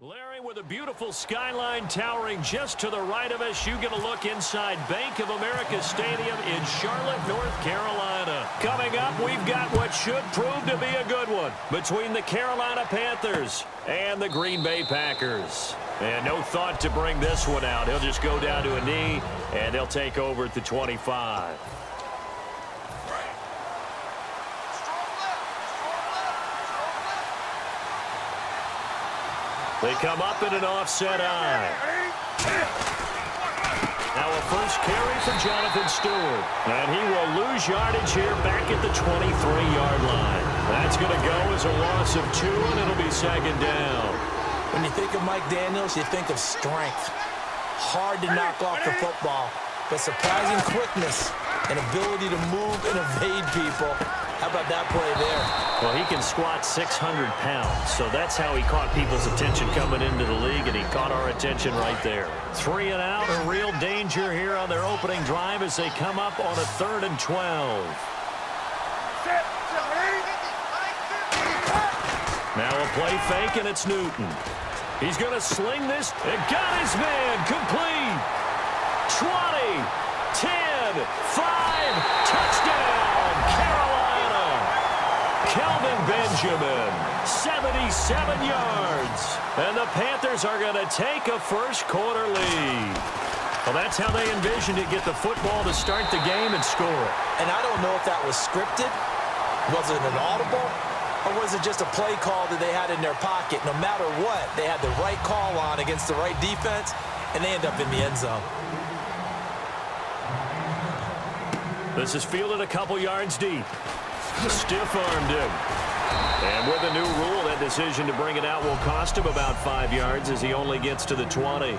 Larry, with a beautiful skyline towering just to the right of us, you get a look inside Bank of America Stadium in Charlotte, North Carolina. Coming up, we've got what should prove to be a good one between the Carolina Panthers and the Green Bay Packers. And no thought to bring this one out. He'll just go down to a knee, and they'll take over at the 25. They come up in an offset eye. Now a first carry for Jonathan Stewart. And he will lose yardage here back at the 23-yard line. That's going to go as a loss of 2, and it'll be second down. When you think of Mike Daniels, you think of strength. Hard to knock off the football, but surprising quickness and ability to move and evade people. How about that play there? Well, he can squat 600 pounds, so that's how he caught people's attention coming into the league, and he caught our attention right there. 3 and out, a real danger here on their opening drive as they come up on a 3rd and 12. Now a play fake, and it's Newton. He's going to sling this. It got his man complete. 20, 10, 5, touchdown, Carolina. Kelvin Benjamin, 77 yards. And the Panthers are going to take a first-quarter lead. Well, that's how they envisioned it, get the football to start the game and score it. And I don't know if that was scripted. Was it an audible? Or was it just a play call that they had in their pocket? No matter what, they had the right call on against the right defense, and they end up in the end zone. This is fielded a couple yards deep. Stiff-armed him. And with a new rule, that decision to bring it out will cost him about 5 yards as he only gets to the 20.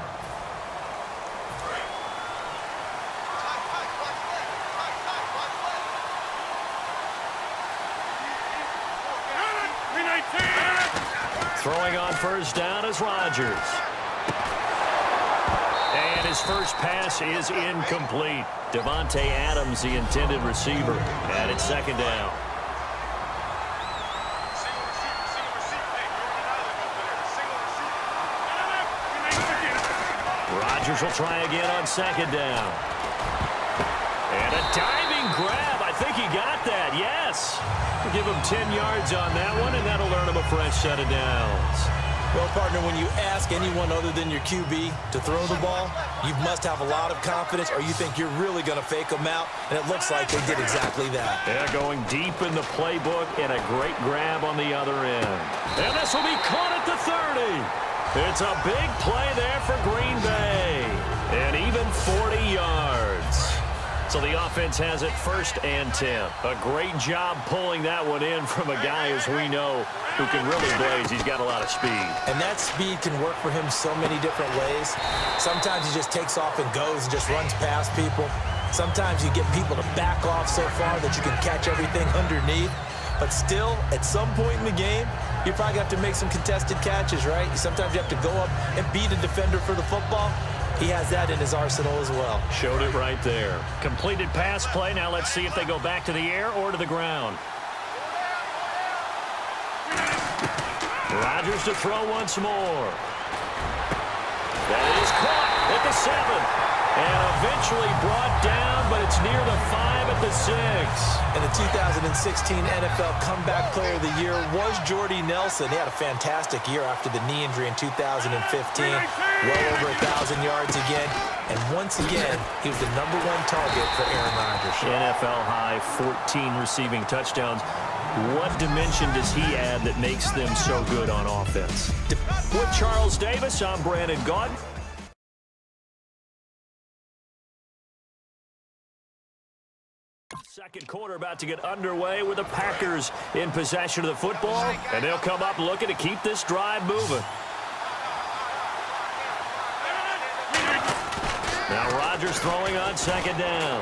Throwing on first down is Rodgers. And his first pass is incomplete. Devontae Adams, the intended receiver, and it's second down. Rodgers will try again on second down. And a diving grab. I think he got that, yes. We'll give him 10 yards on that one, and that'll earn him a fresh set of downs. Well, partner, when you ask anyone other than your QB to throw the ball, you must have a lot of confidence, or you think you're really going to fake them out, and it looks like they did exactly that. Yeah, going deep in the playbook, and a great grab on the other end. And this will be caught at the 30. It's a big play there for Green Bay, and even 40 yards. So the offense has it 1st and 10. A great job pulling that one in from a guy, as we know, who can really blaze. He's got a lot of speed. And that speed can work for him so many different ways. Sometimes he just takes off and goes and just runs past people. Sometimes you get people to back off so far that you can catch everything underneath. But still, at some point in the game, you're probably going to have to make some contested catches, right? Sometimes you have to go up and beat a defender for the football. He has that in his arsenal as well. Showed it right there. Completed pass play. Now let's see if they go back to the air or to the ground. Rodgers to throw once more. That is caught at the 7. And eventually brought down, but it's near the 5 at the 6. And the 2016 NFL Comeback Player of the Year was Jordy Nelson. He had a fantastic year after the knee injury in 2015. Well over 1,000 yards again. And once again, he was the #1 target for Aaron Rodgers. NFL high, 14 receiving touchdowns. What dimension does he add that makes them so good on offense? With Charles Davis, I'm Brandon Gaudin. Second quarter about to get underway with the Packers in possession of the football, and they'll come up looking to keep this drive moving. Now Rodgers throwing on second down.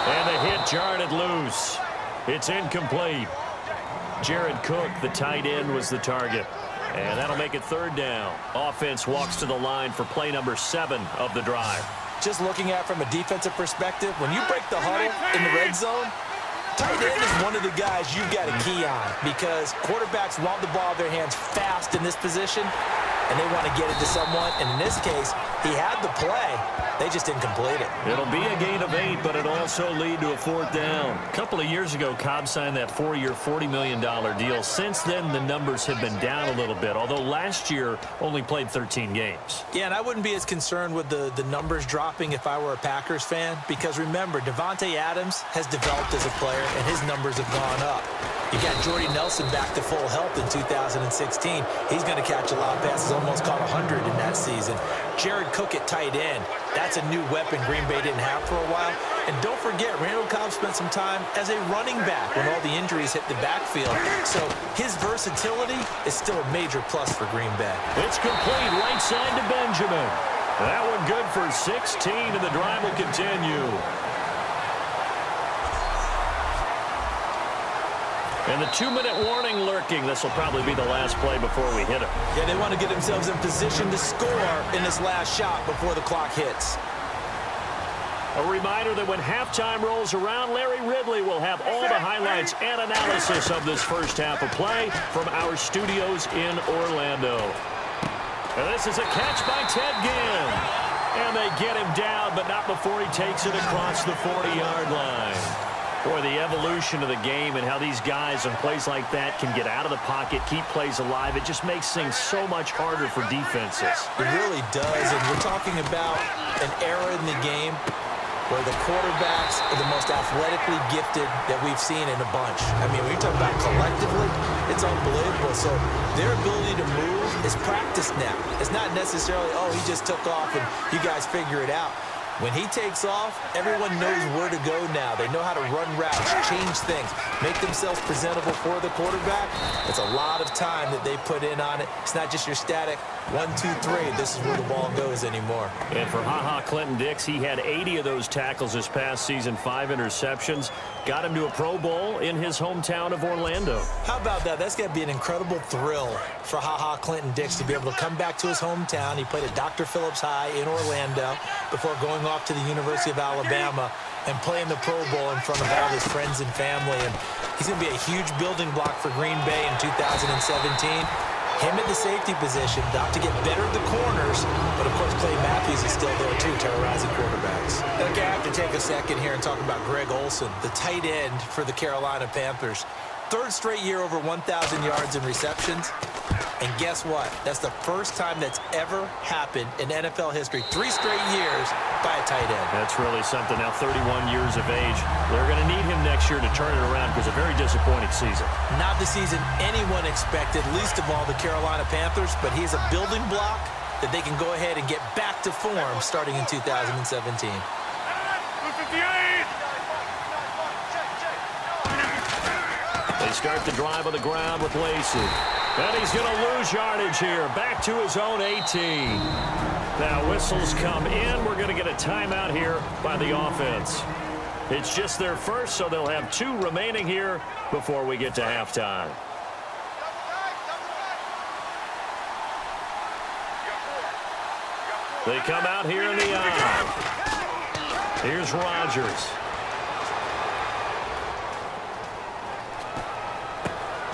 And the hit jarred it loose. It's incomplete. Jared Cook, the tight end, was the target. And that'll make it 3rd down. Offense walks to the line for play number 7 of the drive. Just looking at it from a defensive perspective, when you break the huddle in the red zone, tight end is one of the guys you've got to key on because quarterbacks want the ball in their hands fast in this position, and they want to get it to someone. And in this case, he had the play. They just didn't complete it. It'll be a gain of 8, but it'll also lead to a 4th down. A couple of years ago, Cobb signed that 4-year, $40 million deal. Since then, the numbers have been down a little bit, although last year only played 13 games. Yeah, and I wouldn't be as concerned with the numbers dropping if I were a Packers fan, because remember, Davante Adams has developed as a player, and his numbers have gone up. You got Jordy Nelson back to full health in 2016. He's going to catch a lot of passes, almost caught 100 in that season. Jared Cook at tight end. That's a new weapon Green Bay didn't have for a while. And don't forget, Randall Cobb spent some time as a running back when all the injuries hit the backfield. So his versatility is still a major plus for Green Bay. It's complete right side to Benjamin. That one good for 16, and the drive will continue. And the 2-minute warning lurking. This will probably be the last play before we hit it. Yeah, they want to get themselves in position to score in this last shot before the clock hits. A reminder that when halftime rolls around, Larry Ridley will have all the highlights and analysis of this first half of play from our studios in Orlando. And this is a catch by Ted Ginn. And they get him down, but not before he takes it across the 40-yard line. Boy, the evolution of the game and how these guys on plays like that can get out of the pocket, keep plays alive, it just makes things so much harder for defenses. It really does, and we're talking about an era in the game where the quarterbacks are the most athletically gifted that we've seen in a bunch. I mean, when you talk about collectively, it's unbelievable. So their ability to move is practiced now. It's not necessarily, oh, he just took off and you guys figure it out. When he takes off, everyone knows where to go now. They know how to run routes, change things, make themselves presentable for the quarterback. It's a lot of time that they put in on it. It's not just your static 1, 2, 3. This is where the ball goes anymore. And for Clinton-Dix, he had 80 of those tackles this past season, 5 interceptions. Got him to a Pro Bowl in his hometown of Orlando. How about that? That's got to be an incredible thrill for Clinton-Dix to be able to come back to his hometown. He played at Dr. Phillips High in Orlando before going off to the University of Alabama and playing the Pro Bowl in front of all his friends and family. And he's going to be a huge building block for Green Bay in 2017. Him at the safety position, not to get better at the corners, but of course Clay Matthews is still there too, terrorizing quarterbacks. I think I have to take a second here and talk about Greg Olsen, the tight end for the Carolina Panthers. 3rd straight year over 1,000 yards in receptions. And guess what? That's the first time that's ever happened in NFL history. 3 straight years by a tight end. That's really something. Now 31 years of age. They're going to need him next year to turn it around because a very disappointing season. Not the season anyone expected, least of all the Carolina Panthers, but he's a building block that they can go ahead and get back to form starting in 2017. They start the drive on the ground with Lacy. And he's going to lose yardage here. Back to his own 18. Now whistles come in. We're going to get a timeout here by the offense. It's just their first, so they'll have 2 remaining here before we get to halftime. They come out here in the eye. Here's Rodgers.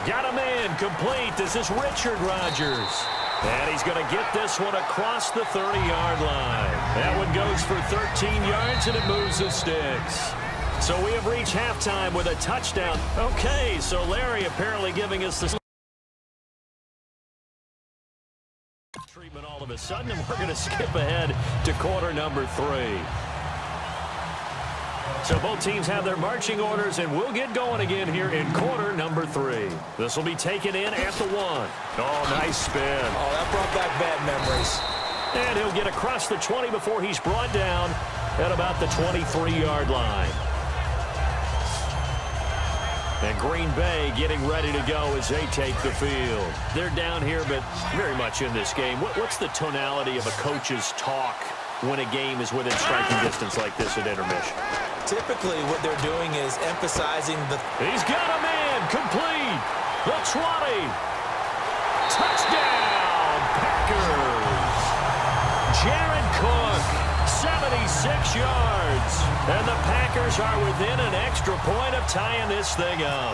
Got a man complete. This is Richard Rodgers. And he's going to get this one across the 30-yard line. That one goes for 13 yards, and it moves the sticks. So we have reached halftime with a touchdown. Okay, so Larry apparently giving us the treatment all of a sudden, and we're going to skip ahead to quarter number 3. So both teams have their marching orders, and we'll get going again here in quarter number 3. This will be taken in at the 1. Oh, nice spin. Oh, that brought back bad memories. And he'll get across the 20 before he's brought down at about the 23-yard line. And Green Bay getting ready to go as they take the field. They're down here, but very much in this game. What's the tonality of a coach's talk when a game is within striking distance like this at intermission? Typically, what they're doing is emphasizing the... He's got a man complete. The 20. Touchdown, Packers. Jared Cook, 76 yards. And the Packers are within an extra point of tying this thing up.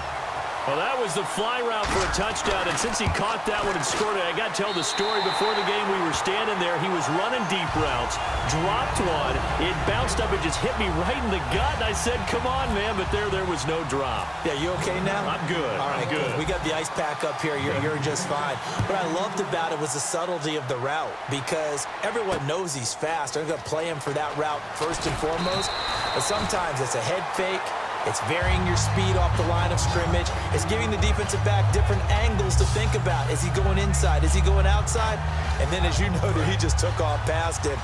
Well, that was the fly route for a touchdown, and since he caught that one and scored it, I got to tell the story. Before the game, we were standing there. He was running deep routes, dropped one. It bounced up and just hit me right in the gut, and I said, come on, man, but there was no drop. Yeah, you okay now? I'm good. All right, I'm good. We got the ice pack up here. You're just fine. What I loved about it was the subtlety of the route, because everyone knows he's fast. They're going to play him for that route first and foremost, but sometimes it's a head fake. It's varying your speed off the line of scrimmage. It's giving the defensive back different angles to think about. Is he going inside? Is he going outside? And then, as you noted, he just took off past him.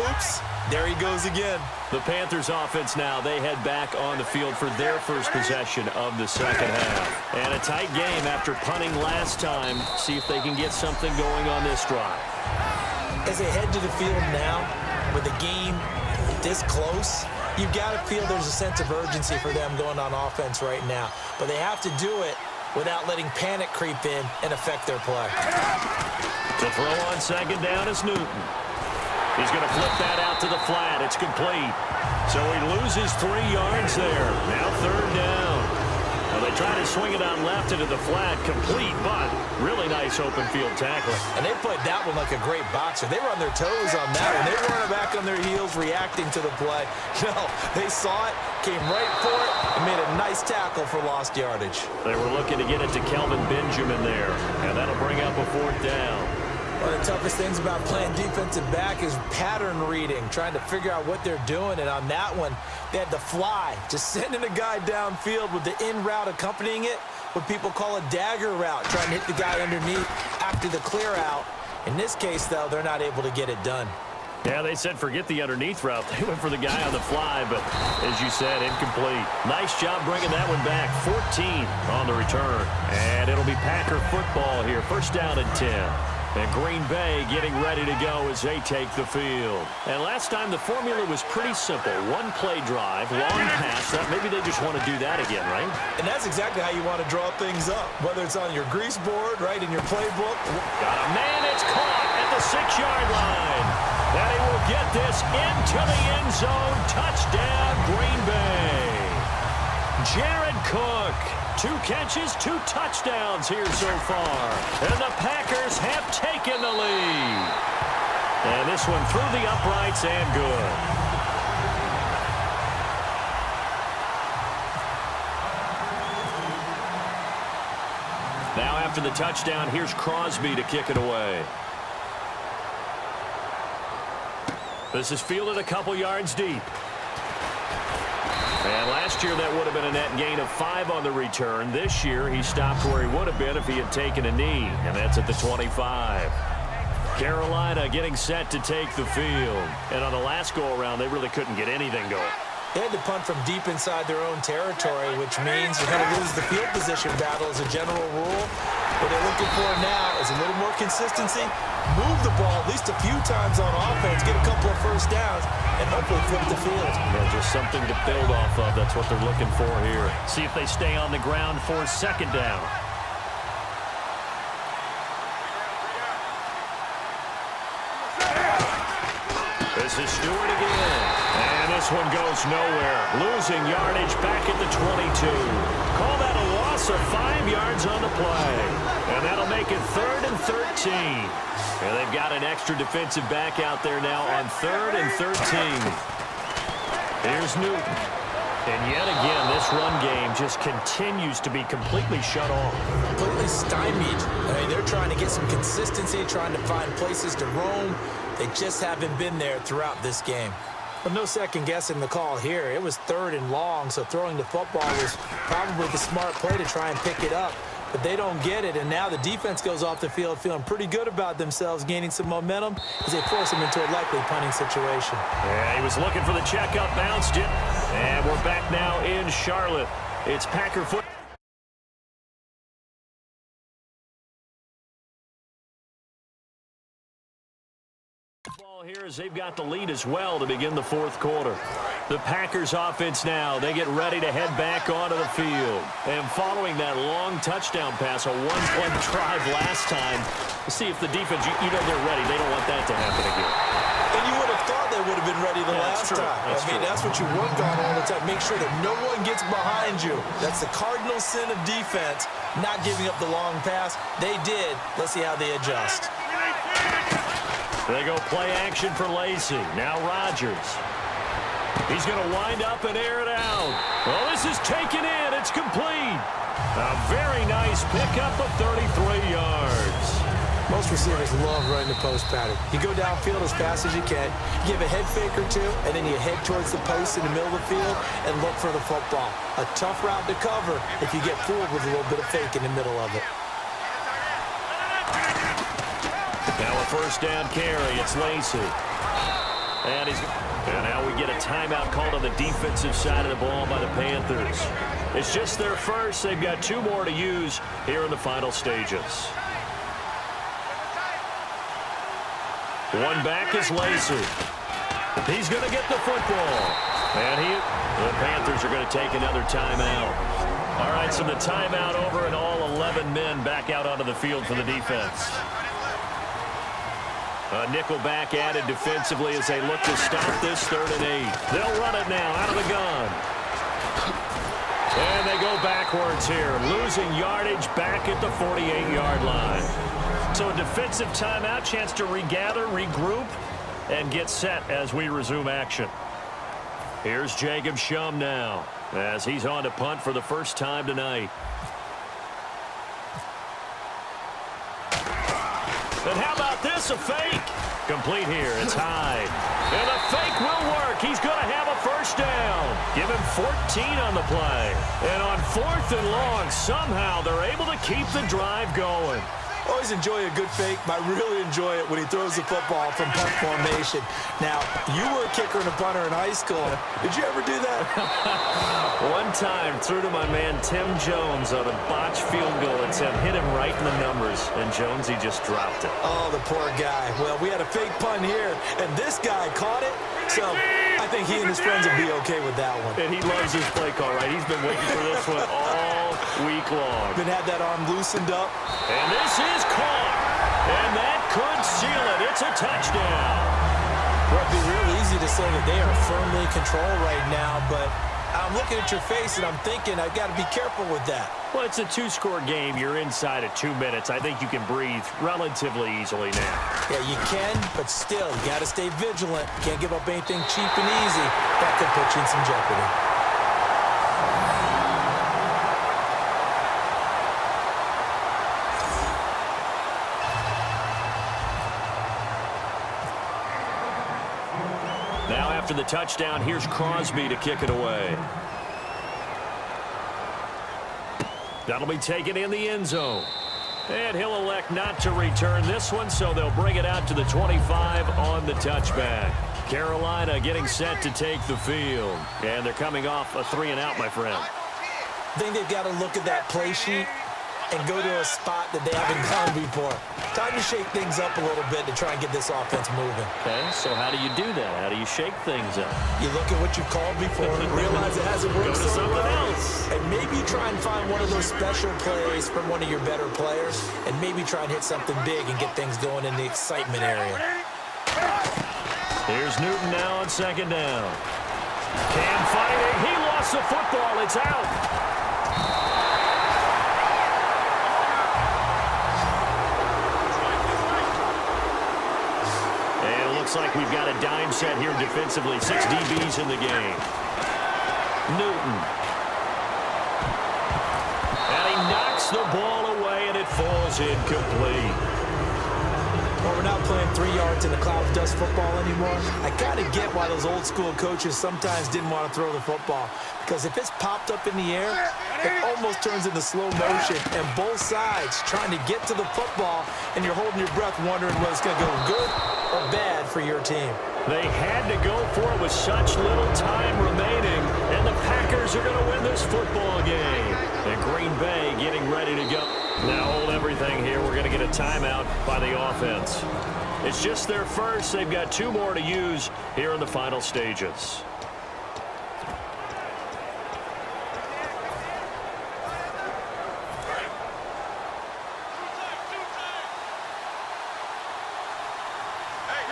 Oops, there he goes again. The Panthers offense now, they head back on the field for their first possession of the second half. And a tight game after punting last time. See if they can get something going on this drive. As they head to the field now, with the game this close, you've got to feel there's a sense of urgency for them going on offense right now. But they have to do it without letting panic creep in and affect their play. To throw on second down is Newton. He's going to flip that out to the flat. It's complete. So he loses 3 yards there. Now third down. Well, they try to swing it out left into the flat. Complete, but really nice open field tackle. And they played that one like a great boxer. They were on their toes on that one. They weren't back on their heels reacting to the play. No, they saw it, came right for it, and made a nice tackle for lost yardage. They were looking to get it to Kelvin Benjamin there, and that'll bring up a 4th down. One of the toughest things about playing defensive back is pattern reading, trying to figure out what they're doing. And on that one, they had the fly, just sending a guy downfield with the in route accompanying it, what people call a dagger route, trying to hit the guy underneath after the clear out. In this case, though, they're not able to get it done. Yeah, they said forget the underneath route. They went for the guy on the fly, but as you said, incomplete. Nice job bringing that one back. 14 on the return. And it'll be Packer football here. First down and 10. And Green Bay getting ready to go as they take the field. And last time the formula was pretty simple. 1 play drive, long pass. Maybe they just want to do that again, right? And that's exactly how you want to draw things up, whether it's on your grease board, right, in your playbook. Got a man. It's caught at the 6-yard line. And he will get this into the end zone. Touchdown, Green Bay. Jared Cook. 2 catches, 2 touchdowns here so far. And the Packers have taken the lead. And this one through the uprights and good. Now after the touchdown, here's Crosby to kick it away. This is fielded a couple yards deep. And last year, that would have been a net gain of 5 on the return. This year, he stopped where he would have been if he had taken a knee, and that's at the 25. Carolina getting set to take the field. And on the last go-around, they really couldn't get anything going. They had to punt from deep inside their own territory, which means you're going to lose the field position battle as a general rule. What they're looking for now is a little more consistency, move the ball at least a few times on offense, get a couple of first downs, and hopefully flip the field. Yeah, just something to build off of. That's what they're looking for here. See if they stay on the ground for second down. This is Stewart again. And this one goes nowhere. Losing yardage back at the 22. Call that a loss of 5 yards on the play. And that'll make it 3rd and 13. And they've got an extra defensive back out there now on 3rd and 13. Here's Newton. And yet again, this run game just continues to be completely shut off. Completely stymied. I mean, they're trying to get some consistency, trying to find places to roam. They just haven't been there throughout this game. But no second guessing the call here. It was 3rd and long, so throwing the football was probably the smart play to try and pick it up. But they don't get it, and now the defense goes off the field feeling pretty good about themselves, gaining some momentum as they force them into a likely punting situation. Yeah, he was looking for the checkup, bounced it. And we're back now in Charlotte. It's Packer football. Here as they've got the lead as well to begin the fourth quarter. The Packers offense now, they get ready to head back onto the field. And following that long touchdown pass, a one-play drive last time, see if the defense, you know they're ready. They don't want that to happen again. And you would have thought they would have been ready the last time. That's what you work on all the time. Make sure that no one gets behind you. That's the cardinal sin of defense, not giving up the long pass. They did. Let's see how they adjust. They go play action for Lacy. Now Rodgers. He's going to wind up and air it out. Well, this is taken in. It's complete. A very nice pickup of 33 yards. Most receivers love running the post pattern. You go downfield as fast as you can, give a head fake or two, and then you head towards the post in the middle of the field and look for the football. A tough route to cover if you get fooled with a little bit of fake in the middle of it. Now a first down carry. It's Lacy. And now we get a timeout called on the defensive side of the ball by the Panthers. It's just their first. They've got two more to use here in the final stages. One back is Lacy. He's going to get the football. And the Panthers are going to take another timeout. All right, so the timeout over and all 11 men back out onto the field for the defense. A nickel back added defensively as they look to stop this 3rd and 8. They'll run it now out of the gun. And they go backwards here, losing yardage back at the 48-yard line. So a defensive timeout, chance to regather, regroup, and get set as we resume action. Here's Jacob Shum now as he's on to punt for the first time tonight. And how about this, a fake? Complete here, it's Hyde. And the fake will work. He's going to have a first down. Give him 14 on the play. And on 4th and long, somehow they're able to keep the drive going. Always enjoy a good fake, but I really enjoy it when he throws the football from punt formation. Now, you were a kicker and a punter in high school. Did you ever do that? One time, threw to my man Tim Jones on a botched field goal attempt. Hit him right in the numbers, and Jonesy just dropped it. Oh, the poor guy. Well, we had a fake punt here, and this guy caught it. So I think he and his friends will be okay with that one. And he loves his play call, right? He's been waiting for this one all week long. Been had that arm loosened up. And this is caught. And that could seal it. It's a touchdown. Well, it'd be real easy to say that they are firmly in control right now, but I'm looking at your face and I'm thinking I've got to be careful with that. Well, it's a 2-score game. You're inside of 2 minutes. I think you can breathe relatively easily now. Yeah, you can, but still, you got to stay vigilant. Can't give up anything cheap and easy. That could put you in some jeopardy. Now after the touchdown, here's Crosby to kick it away. That'll be taken in the end zone. And he'll elect not to return this one, so they'll bring it out to the 25 on the touchback. Carolina getting set to take the field. And they're coming off a 3-and-out, my friend. I think they've got to look at that play sheet and go to a spot that they haven't gone before. Time to shake things up a little bit to try and get this offense moving. Okay, so how do you do that? How do you shake things up? You look at what you've called before, realize it hasn't worked Go to so something well, else. and maybe you try and find one of those special plays from one of your better players, and maybe try and hit something big and get things going in the excitement area. Here's Newton now on 2nd down. Cam fighting. He lost the football. It's out. Looks like we've got a dime set here defensively. 6 DBs in the game. Newton. And he knocks the ball away, and it falls incomplete. Well, we're not playing 3 yards in the cloud of dust football anymore. I kind of get why those old school coaches sometimes didn't want to throw the football. Because if it's popped up in the air, it almost turns into slow motion. And both sides trying to get to the football, and you're holding your breath wondering whether it's going to go good or bad for your team. They had to go for it with such little time remaining, and the Packers are going to win this football game. And Green Bay getting ready to go. Now hold everything here. We're going to get a timeout by the offense. It's just their first. They've got 2 more to use here in the final stages.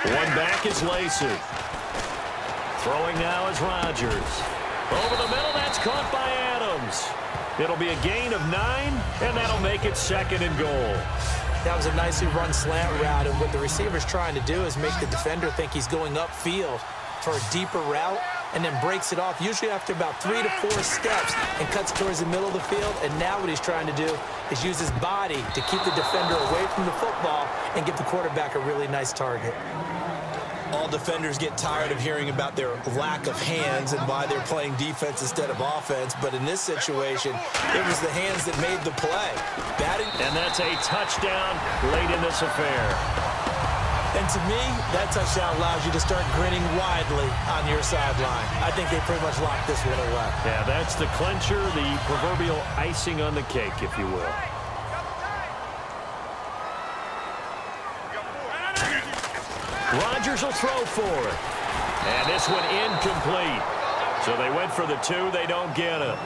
One back is Lacy. Throwing now is Rodgers. Over the middle, that's caught by Adams. It'll be a gain of 9, and that'll make it 2nd and goal. That was a nicely run slant route, and what the receiver's trying to do is make the defender think he's going upfield for a deeper route, and then breaks it off, usually after about 3 to 4 steps, and cuts towards the middle of the field. And now what he's trying to do is use his body to keep the defender away from the football and give the quarterback a really nice target. All defenders get tired of hearing about their lack of hands and why they're playing defense instead of offense. But in this situation, it was the hands that made the play. And that's a touchdown late in this affair. And to me, that touchdown allows you to start grinning widely on your sideline. I think they pretty much locked this one away. Yeah, that's the clincher, the proverbial icing on the cake, if you will. Rodgers will throw for it. And this one incomplete. So they went for the 2. They don't get it.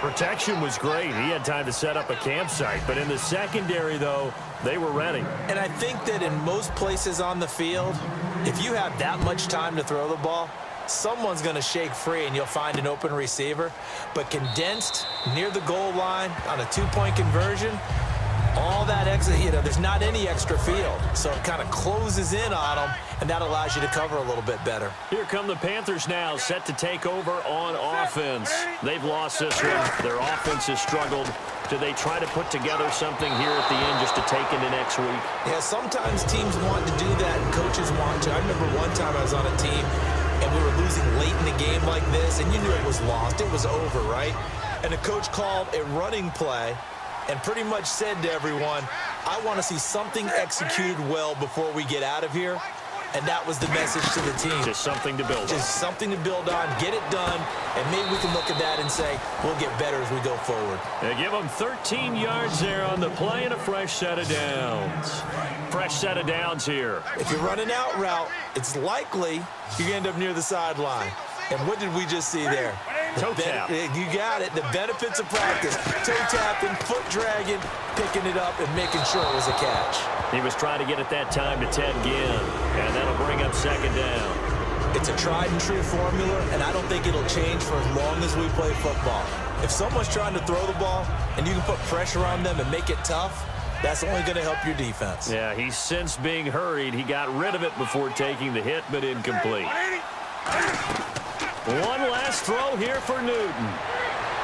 Protection was great. He had time to set up a campsite. But in the secondary, though, they were ready. And I think that in most places on the field, if you have that much time to throw the ball, someone's going to shake free and you'll find an open receiver. But condensed near the goal line on a 2-point conversion, all that extra, there's not any extra field. So it kind of closes in on them, and that allows you to cover a little bit better. Here come the Panthers now, set to take over on offense. They've lost this one. Their offense has struggled. Do they try to put together something here at the end just to take into next week? Yeah, sometimes teams want to do that, and coaches want to. I remember one time I was on a team, and we were losing late in the game like this, and you knew it was lost. It was over, right? And the coach called a running play and pretty much said to everyone, I want to see something executed well before we get out of here. And that was the message to the team. Just something to build on. Just something to build on, get it done, and maybe we can look at that and say, we'll get better as we go forward. They give them 13 yards there on the play and a fresh set of downs. Fresh set of downs here. If you're running out route, it's likely you end up near the sideline. And what did we just see there? Toe tap. You got it. The benefits of practice. Toe tapping, foot dragging, picking it up, and making sure it was a catch. He was trying to get it that time to Ted Ginn, and that'll bring up 2nd down. It's a tried-and-true formula, and I don't think it'll change for as long as we play football. If someone's trying to throw the ball, and you can put pressure on them and make it tough, that's only going to help your defense. Yeah, he's since being hurried. He got rid of it before taking the hit, but incomplete. One last throw here for Newton.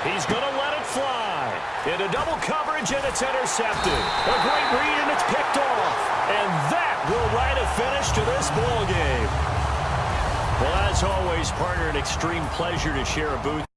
He's going to let it fly. Into double coverage, and it's intercepted. A great read, and it's picked off. And that will write a finish to this ball game. Well, as always, partner, an extreme pleasure to share a booth.